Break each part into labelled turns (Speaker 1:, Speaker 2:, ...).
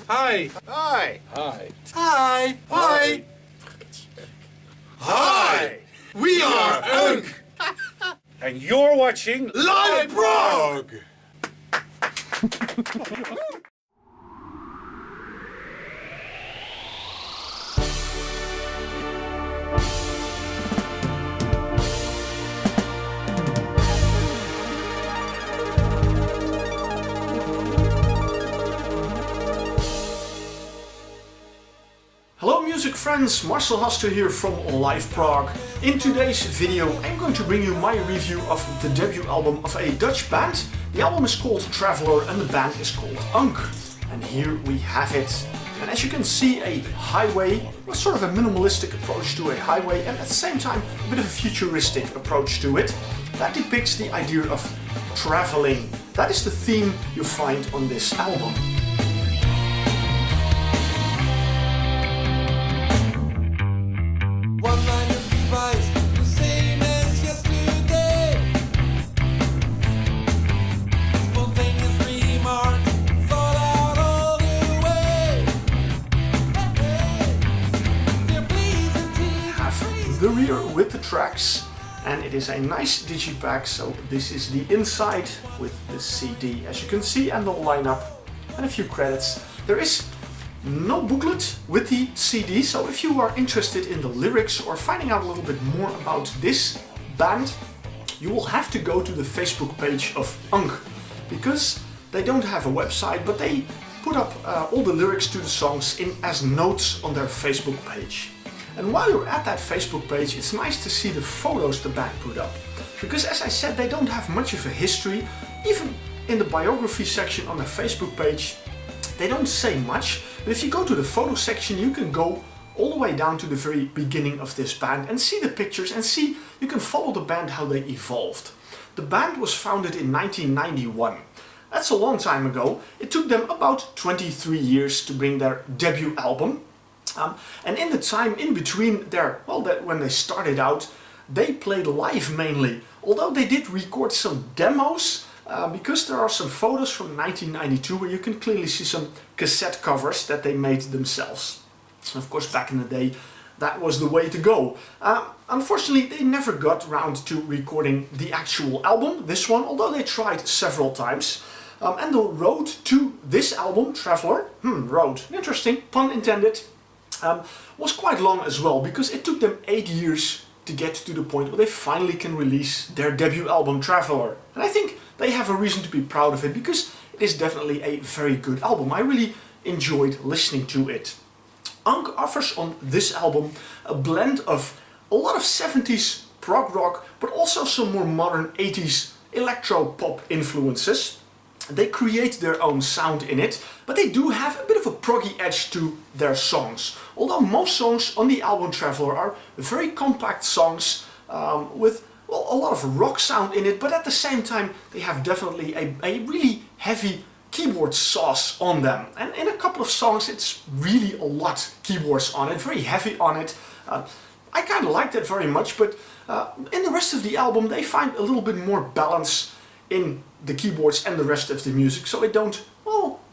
Speaker 1: Hi.
Speaker 2: Hi.
Speaker 1: Hi.
Speaker 2: Hi.
Speaker 1: Hi. Hi.
Speaker 2: We are Unkh.
Speaker 1: And you're watching
Speaker 2: Live Prog.
Speaker 3: Hello music friends, Marcel Haster here from Live Prog. In today's video I'm going to bring you my review of the debut album of a Dutch band. The album is called Traveler and the band is called Unkh. And here we have it. And as you can see, a highway, a sort of a minimalistic approach to a highway, and at the same time a bit of a futuristic approach to it. That depicts the idea of traveling. That is the theme you find on this album. The rear with the tracks, and it is a nice digipack, so this is the inside with the CD as you can see, and the lineup and a few credits. There is no booklet with the CD, so if you are interested in the lyrics or finding out a little bit more about this band, you will have to go to the Facebook page of Unkh, because they don't have a website, but they put up all the lyrics to the songs as notes on their Facebook page. And while you're at that Facebook page, it's nice to see the photos the band put up. Because as I said, they don't have much of a history. Even in the biography section on their Facebook page, they don't say much. But if you go to the photo section, you can go all the way down to the very beginning of this band and see the pictures and see, you can follow the band how they evolved. The band was founded in 1991. That's a long time ago. It took them about 23 years to bring their debut album. And in the time in between when they started out, they played live mainly. Although they did record some demos, because there are some photos from 1992 where you can clearly see some cassette covers that they made themselves. Of course, back in the day, that was the way to go. Unfortunately, they never got round to recording the actual album, this one, although they tried several times. And the road to this album, Traveler, road, interesting, pun intended, was quite long as well, because it took them 8 years to get to the point where they finally can release their debut album Traveler. And I think they have a reason to be proud of it, because it is definitely a very good album. I really enjoyed listening to it. Unkh offers on this album a blend of a lot of 70s prog rock, but also some more modern 80s electro pop influences. They create their own sound in it, but they do have a bit of a proggy edge to their songs. Although most songs on the album Traveler are very compact songs with a lot of rock sound in it, but at the same time they have definitely a really heavy keyboard sauce on them. And in a couple of songs it's really a lot keyboards on it, very heavy on it. I kind of like that very much, but in the rest of the album they find a little bit more balance in the keyboards and the rest of the music, so it don't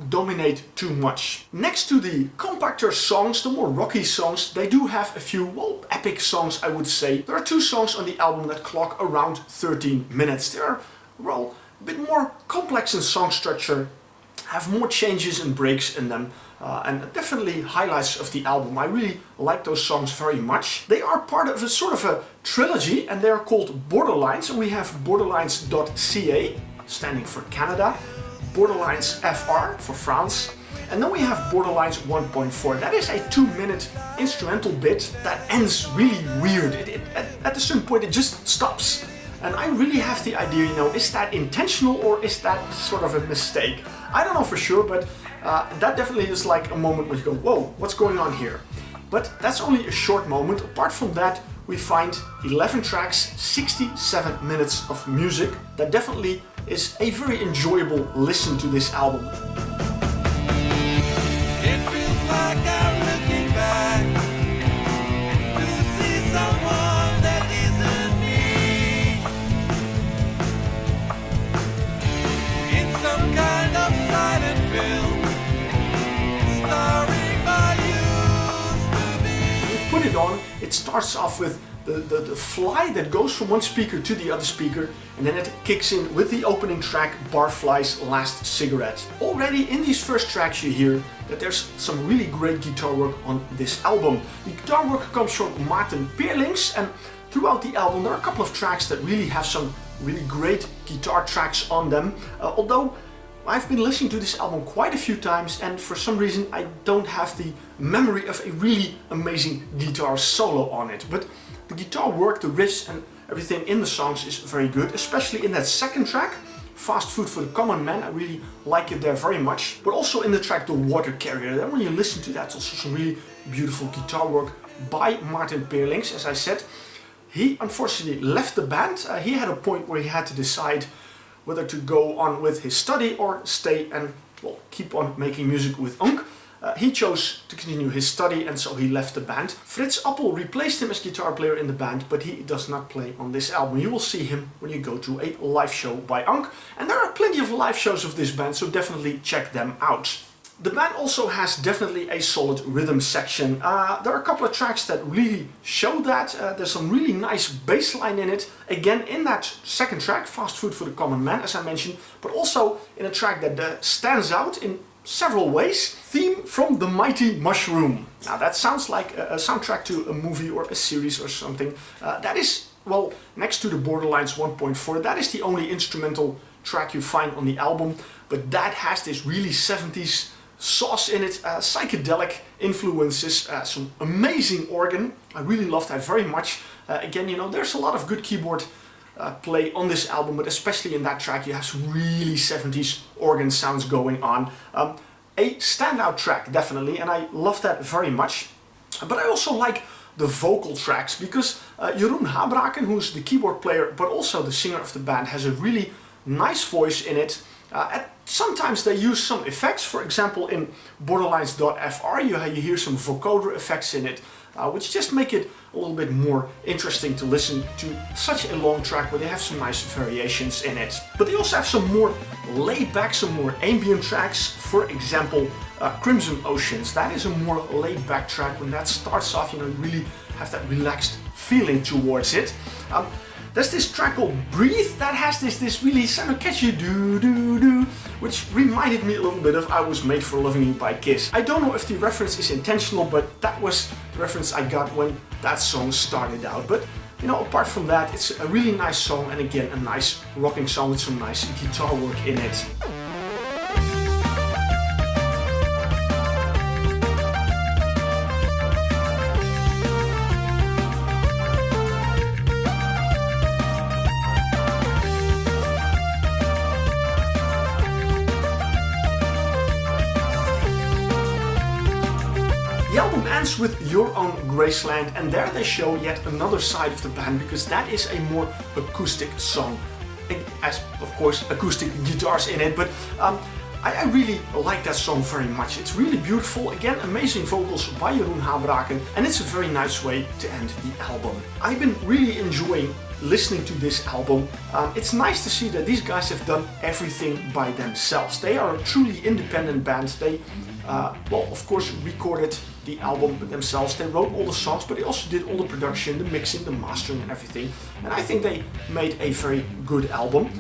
Speaker 3: dominate too much. Next to the compacter songs, the more rocky songs, they do have a few epic songs, I would say. There are two songs on the album that clock around 13 minutes. They are a bit more complex in song structure, have more changes and breaks in them, and definitely highlights of the album. I really like those songs very much. They are part of a sort of a trilogy, and they are called Borderlines, and we have Borderlines.ca, standing for Canada, Borderlines FR for France, and then we have Borderlines 1.4. That is a 2-minute instrumental bit that ends really weird. At a certain point it just stops. And I really have the idea, is that intentional or is that sort of a mistake? I don't know for sure, but that definitely is like a moment where you go, whoa, what's going on here? But that's only a short moment. Apart from that, we find 11 tracks, 67 minutes of music. That definitely is a very enjoyable listen to this album.
Speaker 4: It feels like I'm looking back to see someone that isn't me, in some kind of silent film.
Speaker 3: it starts off with the fly that goes from one speaker to the other speaker, and then it kicks in with the opening track, Barfly's Last Cigarette. Already in these first tracks you hear that there's some really great guitar work on this album. The guitar work comes from Maarten Peerlings, and throughout the album there are a couple of tracks that really have some really great guitar tracks on them, although I've been listening to this album quite a few times, and for some reason I don't have the memory of a really amazing guitar solo on it. But the guitar work, the riffs and everything in the songs is very good, especially in that second track, Fast Food for the Common Man. I really like it there very much. But also in the track The Water Carrier, then when you listen to that, it's also some really beautiful guitar work by Maarten Peerlings. As I said, he unfortunately left the band. He had a point where he had to decide whether to go on with his study or stay and, well, keep on making music with Unkh. He chose to continue his study, and so he left the band. Frits Appel replaced him as guitar player in the band, but he does not play on this album. You will see him when you go to a live show by Unkh, and there are plenty of live shows of this band, so definitely check them out. The band also has definitely a solid rhythm section. There are a couple of tracks that really show that. There's some really nice bass line in it. Again, in that second track, Fast Food for the Common Man, as I mentioned, but also in a track that stands out in several ways. Theme from the Mighty Mushroom. Now that sounds like a soundtrack to a movie or a series or something. That is, well, next to the Borderlines 1.4, that is the only instrumental track you find on the album, but that has this really 70s sauce in it, psychedelic influences, some amazing organ. I really love that very much. Again, you know, there's a lot of good keyboard play on this album, but especially in that track you have some really 70s organ sounds going on. A standout track, definitely, and I love that very much. But I also like the vocal tracks, because Jeroen Habraken, who's the keyboard player but also the singer of the band, has a really nice voice in it. Sometimes they use some effects. For example, in Borderlines.fr you hear some vocoder effects in it, which just make it a little bit more interesting to listen to such a long track where they have some nice variations in it. But they also have some more laid back, some more ambient tracks. For example, Crimson Oceans. That is a more laid back track. When that starts off, you know, you really have that relaxed feeling towards it. There's this track called Breathe that has this really kind of catchy do-do-do, which reminded me a little bit of I Was Made for Loving You by Kiss. I don't know if the reference is intentional, but that was the reference I got when that song started out. But, you know, apart from that, it's a really nice song, and again, a nice rocking song with some nice guitar work in it. The album ends with Your Own Graceland, and there they show yet another side of the band, because that is a more acoustic song. It has, of course, acoustic guitars in it, but I really like that song very much. It's really beautiful, again, amazing vocals by Jeroen Habraken, and it's a very nice way to end the album. I've been really enjoying listening to this album. It's nice to see that these guys have done everything by themselves. They are a truly independent band. They, well, of course, recorded the album themselves. They wrote all the songs, but they also did all the production, the mixing, the mastering and everything. And I think they made a very good album.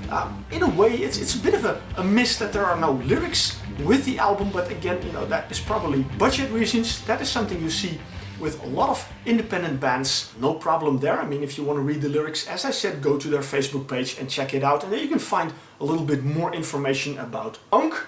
Speaker 3: In a way, it's a bit of a miss that there are no lyrics with the album, but again, you know, that is probably budget reasons. That is something you see with a lot of independent bands. No problem there. I mean, if you want to read the lyrics, as I said, go to their Facebook page and check it out, and there you can find a little bit more information about Unkh.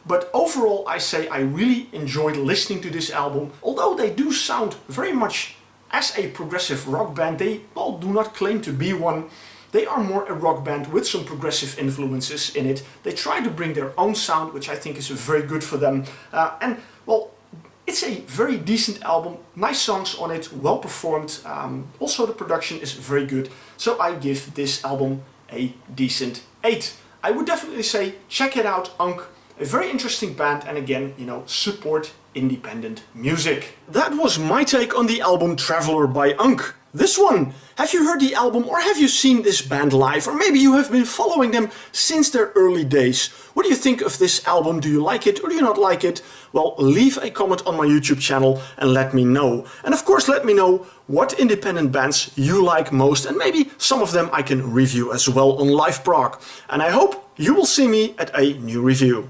Speaker 3: But overall, I say I really enjoyed listening to this album. Although they do sound very much as a progressive rock band, they, well, do not claim to be one. They are more a rock band with some progressive influences in it. They try to bring their own sound, which I think is very good for them. And, well, it's a very decent album, nice songs on it, well performed. Also the production is very good. So I give this album a decent 8. I would definitely say check it out, Unkh. A very interesting band, and again, you know, support independent music. That was my take on the album Traveler by Unkh. This one! Have you heard the album or have you seen this band live? Or maybe you have been following them since their early days. What do you think of this album? Do you like it or do you not like it? Well, leave a comment on my YouTube channel and let me know. And of course let me know what independent bands you like most, and maybe some of them I can review as well on Live Prog. And I hope you will see me at a new review.